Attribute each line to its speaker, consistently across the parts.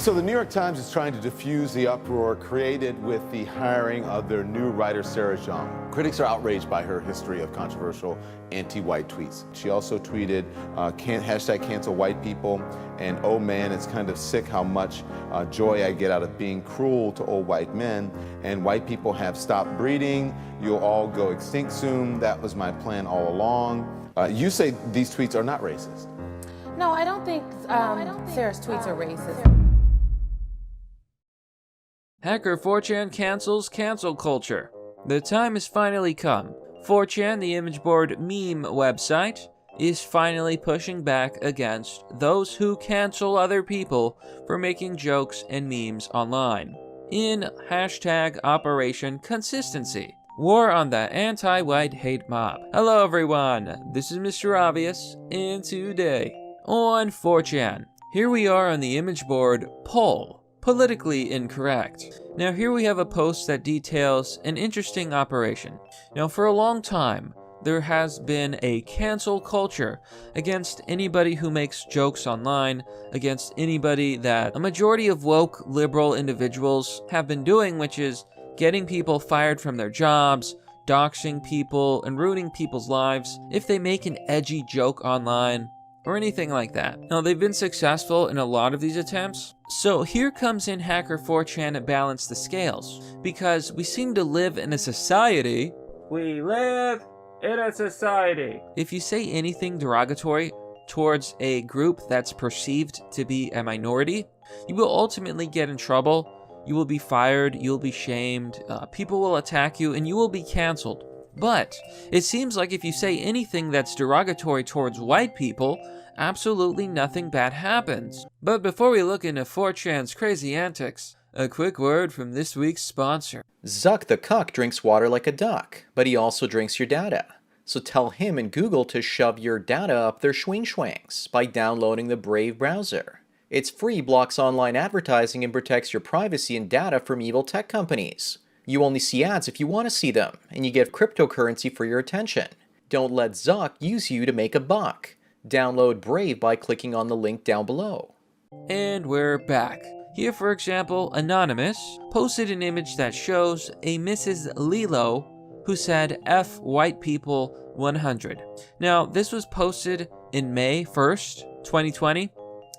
Speaker 1: So the New York Times is trying to diffuse the uproar created with the hiring of their new writer, Sarah Jeong. Critics are outraged by her history of controversial anti-white tweets. She also tweeted, hashtag cancel white people, and oh man, it's kind of sick how much joy I get out of being cruel to old white men, and white people have stopped breeding, you'll all go extinct soon, that was my plan all along. You say these tweets are not racist.
Speaker 2: No, I don't think Sarah's tweets are racist.
Speaker 3: Hacker 4chan cancels cancel culture. The time has finally come. 4chan, the image board meme website, is finally pushing back against those who cancel other people for making jokes and memes online. In hashtag Operation Consistency. War on the anti-white hate mob. Hello everyone, this is Mr. Obvious, and today on 4chan, here we are on the image board poll. Politically incorrect. Now here we have a post that details an interesting operation. Now for a long time, there has been a cancel culture against anybody who makes jokes online, against anybody that a majority of woke liberal individuals have been doing, which is getting people fired from their jobs, doxing people, and ruining people's lives if they make an edgy joke online, or anything like that. Now, they've been successful in a lot of these attempts. So here comes in Hacker 4chan to balance the scales, because we seem to live in a society. We live in a society. If you say anything derogatory towards a group that's perceived to be a minority, you will ultimately get in trouble. You will be fired, you'll be shamed, people will attack you, and you will be canceled. But it seems like if you say anything that's derogatory towards white people, absolutely nothing bad happens. But before we look into 4chan's crazy antics, a quick word from this week's sponsor.
Speaker 4: Zuck the cuck drinks water like a duck, but he also drinks your data. So tell him and Google to shove your data up their schwing-schwangs by downloading the Brave browser. It's free, blocks online advertising, and protects your privacy and data from evil tech companies. You only see ads if you want to see them, and you get cryptocurrency for your attention. Don't let Zuck use you to make a buck. Download Brave by clicking on the link down below.
Speaker 3: And we're back. Here, for example, Anonymous posted an image that shows a Mrs. Lilo who said F white people 100. Now, this was posted in May 1st, 2020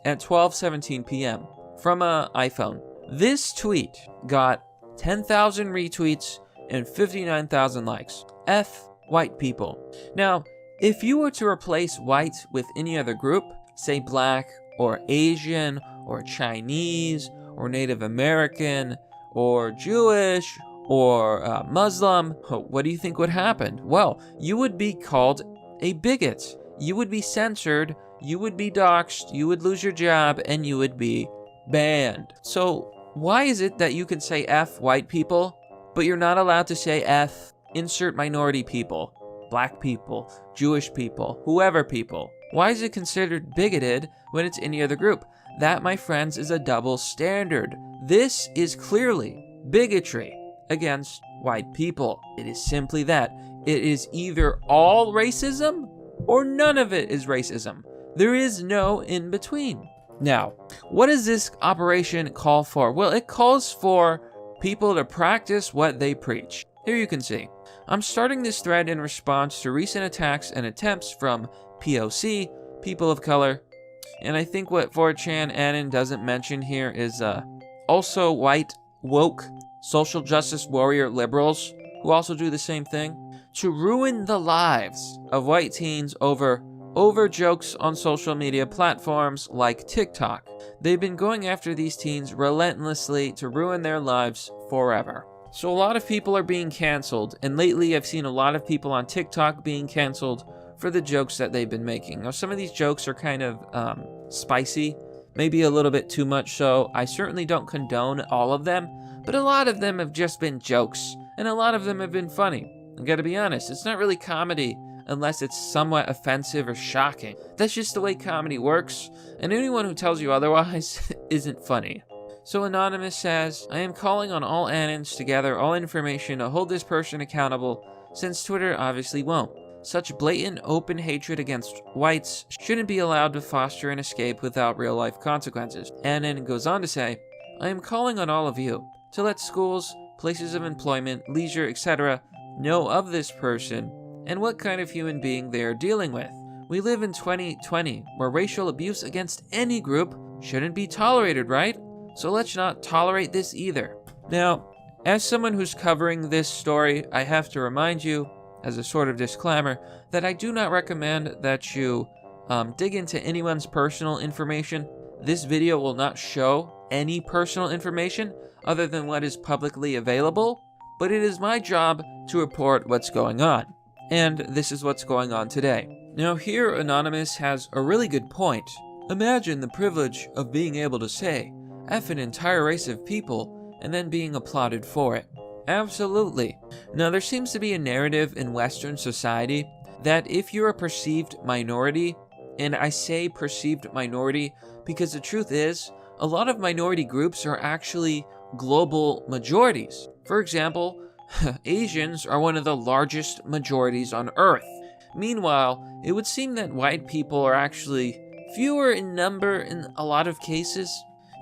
Speaker 3: at 12:17 p.m. from an iPhone. This tweet got 10,000 retweets and 59,000 likes. F white people. Now, if you were to replace white with any other group, say black or Asian or Chinese or Native American or Jewish or Muslim, what do you think would happen? Well, you would be called a bigot. You would be censored, you would be doxxed, you would lose your job, and you would be banned. So why is it that you can say F white people, but you're not allowed to say F insert minority people, black people, Jewish people, whoever people? Why is it considered bigoted when it's any other group? That, my friends, is a double standard. This is clearly bigotry against white people. It is simply that. It is either all racism or none of it is racism. There is no in between. Now, what does this operation call for? Well, it calls for people to practice what they preach. Here you can see. I'm starting this thread in response to recent attacks and attempts from POC, people of color. And I think what 4chan Anon doesn't mention here is also white, woke, social justice warrior liberals who also do the same thing, to ruin the lives of white teens over jokes on social media platforms like TikTok. They've been going after these teens relentlessly to ruin their lives forever. So a lot of people are being canceled, and lately I've seen a lot of people on TikTok being canceled for the jokes that they've been making. Now, some of these jokes are kind of spicy, maybe a little bit too much so. I certainly don't condone all of them, but a lot of them have just been jokes, and a lot of them have been funny. I gotta be honest, it's not really comedy unless it's somewhat offensive or shocking. That's just the way comedy works, and anyone who tells you otherwise isn't funny. So Anonymous says, I am calling on all Anons to gather all information to hold this person accountable, since Twitter obviously won't. such blatant open hatred against whites shouldn't be allowed to foster an escape without real-life consequences. Anon goes on to say, I am calling on all of you to let schools, places of employment, leisure, etc. know of this person and what kind of human being they are dealing with. We live in 2020, where racial abuse against any group shouldn't be tolerated, right? So let's not tolerate this either. Now, as someone who's covering this story, I have to remind you, as a sort of disclaimer, that I do not recommend that you dig into anyone's personal information. This video will not show any personal information other than what is publicly available, but it is my job to report what's going on. And this is what's going on today. Now here, Anonymous has a really good point. Imagine the privilege of being able to say F an entire race of people and then being applauded for it. Absolutely. Now there seems to be a narrative in Western society that if you're a perceived minority, and I say perceived minority because the truth is, a lot of minority groups are actually global majorities. For example, Asians are one of the largest majorities on Earth. Meanwhile, it would seem that white people are actually fewer in number in a lot of cases,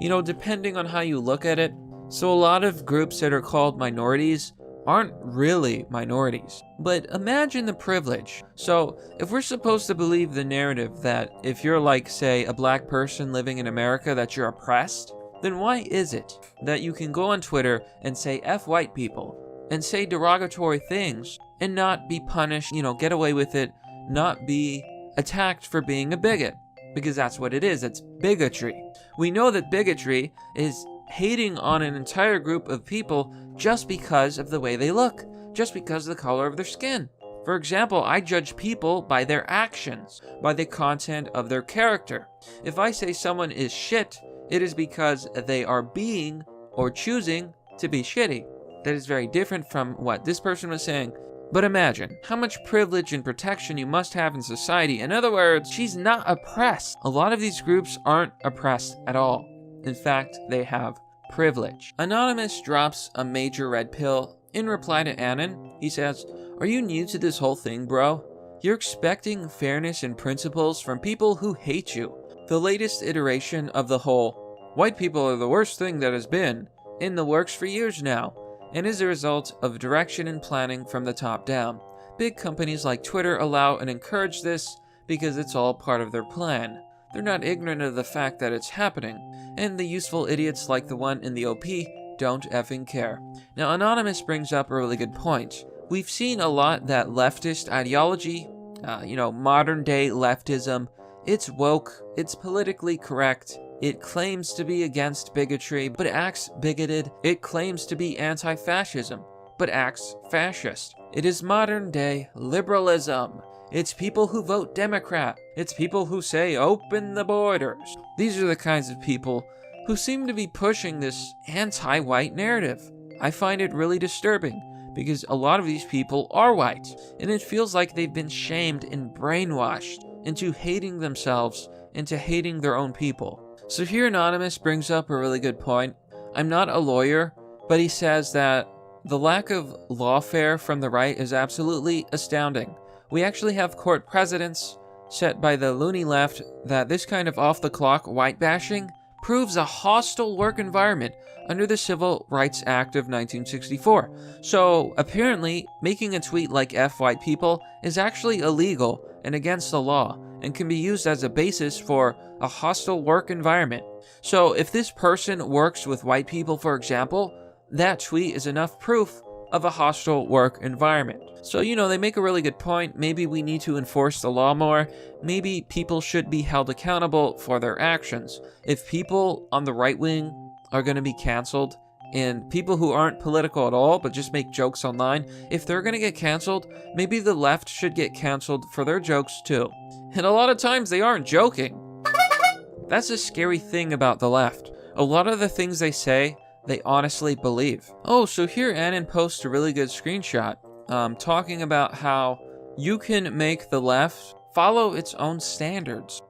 Speaker 3: depending on how you look at it. So a lot of groups that are called minorities aren't really minorities. But imagine the privilege. So if we're supposed to believe the narrative that if you're like, say, a black person living in America, that you're oppressed, then why is it that you can go on Twitter and say F white people and say derogatory things and not be punished, get away with it, not be attacked for being a bigot? Because that's what it is, it's bigotry. We know that bigotry is hating on an entire group of people just because of the way they look, just because of the color of their skin. For example, I judge people by their actions, by the content of their character. If I say someone is shit, it is because they are being or choosing to be shitty. That is very different from what this person was saying. But imagine how much privilege and protection you must have in society. In other words, she's not oppressed. A lot of these groups aren't oppressed at all. In fact, they have privilege. Anonymous drops a major red pill. In reply to Anon, he says, are you new to this whole thing, bro? You're expecting fairness and principles from people who hate you. The latest iteration of the whole white people are the worst thing that has been in the works for years now, and is a result of direction and planning from the top down. Big companies like Twitter allow and encourage this because it's all part of their plan. They're not ignorant of the fact that it's happening, and the useful idiots like the one in the OP don't effing care. Now, Anonymous brings up a really good point. We've seen a lot that leftist ideology, modern day leftism, it's woke, it's politically correct, it claims to be against bigotry, but acts bigoted. It claims to be anti-fascism, but acts fascist. It is modern day liberalism. It's people who vote Democrat. It's people who say, open the borders. These are the kinds of people who seem to be pushing this anti-white narrative. I find it really disturbing because a lot of these people are white, and it feels like they've been shamed and brainwashed into hating themselves, into hating their own people. So here Anonymous brings up a really good point. I'm not a lawyer, but he says that the lack of lawfare from the right is absolutely astounding. We actually have court precedents set by the loony left that this kind of off-the-clock white bashing proves a hostile work environment under the Civil Rights Act of 1964. So apparently, making a tweet like F white people is actually illegal and against the law, and can be used as a basis for a hostile work environment. So if this person works with white people, for example, that tweet is enough proof of a hostile work environment. So, they make a really good point. Maybe we need to enforce the law more. Maybe people should be held accountable for their actions. If people on the right wing are going to be canceled, and people who aren't political at all but just make jokes online, if they're going to get canceled, maybe the left should get canceled for their jokes too. And a lot of times they aren't joking. That's a scary thing about the left. A lot of the things they say, they honestly believe. Oh, so here Anon posts a really good screenshot talking about how you can make the left follow its own standards,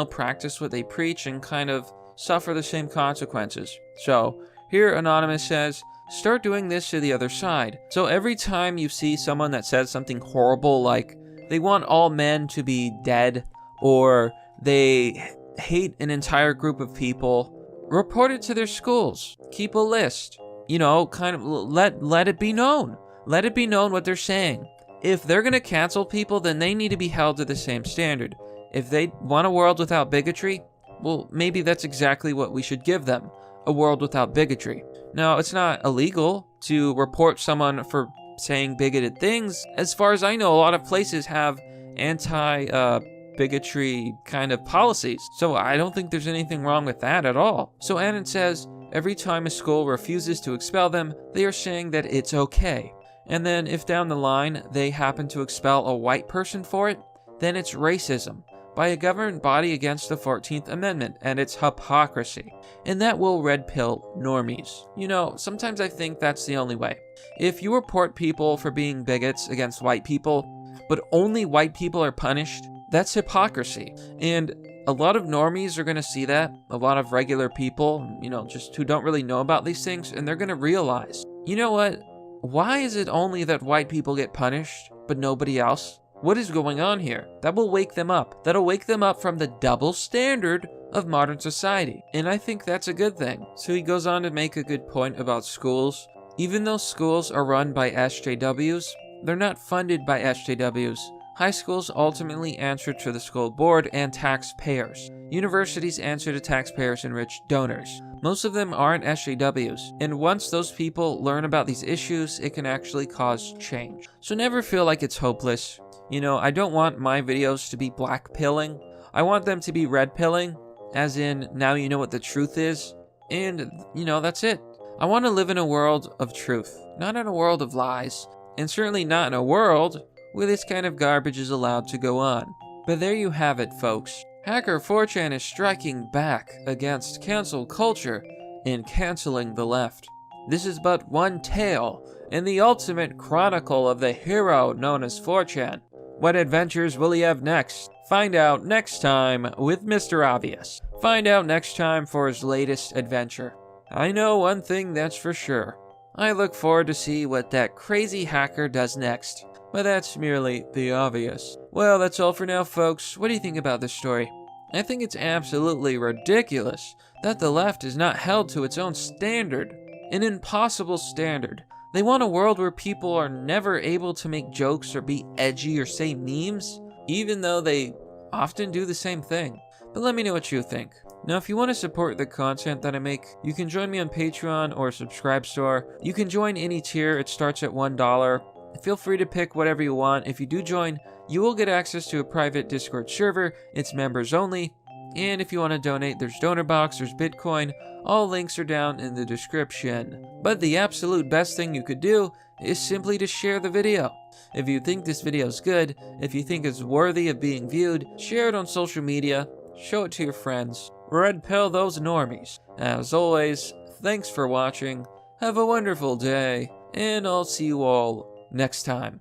Speaker 3: practice what they preach and kind of suffer the same consequences. So here Anonymous says, start doing this to the other side. So every time you see someone that says something horrible like, they want all men to be dead, or they hate an entire group of people, report it to their schools. Keep a list. You know, kind of let it be known. Let it be known what they're saying. If they're going to cancel people, then they need to be held to the same standard. If they want a world without bigotry, well, maybe that's exactly what we should give them. A world without bigotry. Now, it's not illegal to report someone for saying bigoted things. As far as I know, a lot of places have anti-bigotry kind of policies. So I don't think there's anything wrong with that at all. So Anon says, every time a school refuses to expel them, they are saying that it's okay. And then if down the line they happen to expel a white person for it, then it's racism by a government body against the 14th Amendment, and it's hypocrisy. And that will red pill normies. You know, sometimes I think that's the only way. If you report people for being bigots against white people, but only white people are punished, that's hypocrisy. And a lot of normies are going to see that, a lot of regular people, you know, just who don't really know about these things, and they're going to realize, you know what? Why is it only that white people get punished, but nobody else? What is going on here? That will wake them up. That'll wake them up from the double standard of modern society. And I think that's a good thing. So he goes on to make a good point about schools. Even though schools are run by SJWs, they're not funded by SJWs. High schools ultimately answer to the school board and taxpayers. Universities answer to taxpayers and rich donors. Most of them aren't SJWs, and once those people learn about these issues, it can actually cause change. So never feel like it's hopeless. You know, I don't want my videos to be black pilling. I want them to be red pilling, as in, now you know what the truth is, and, you know, that's it. I want to live in a world of truth, not in a world of lies, and certainly not in a world where this kind of garbage is allowed to go on. But there you have it, folks. Hacker 4chan is striking back against cancel culture and canceling the left. This is but one tale in the ultimate chronicle of the hero known as 4chan. What adventures will he have next? Find out next time with Mr. Obvious. Find out next time for his latest adventure. I know one thing that's for sure. I look forward to see what that crazy hacker does next. But that's merely the obvious. Well, that's all for now, folks. What do you think about this story? I think it's absolutely ridiculous that the left is not held to its own standard. An impossible standard. They want a world where people are never able to make jokes or be edgy or say memes, even though they often do the same thing. But let me know what you think. Now, if you want to support the content that I make, you can join me on Patreon or Subscribe Store. You can join any tier. It starts at $1. Feel free to pick whatever you want. If you do join, you will get access to a private Discord server. It's members only. And if you want to donate, there's Donor Box, there's Bitcoin. All links are down in the description. But the absolute best thing you could do is simply to share the video. If you think this video is good, if you think it's worthy of being viewed, share it on social media, show it to your friends, red pill those normies. As always, thanks for watching, have a wonderful day, and I'll see you all next time.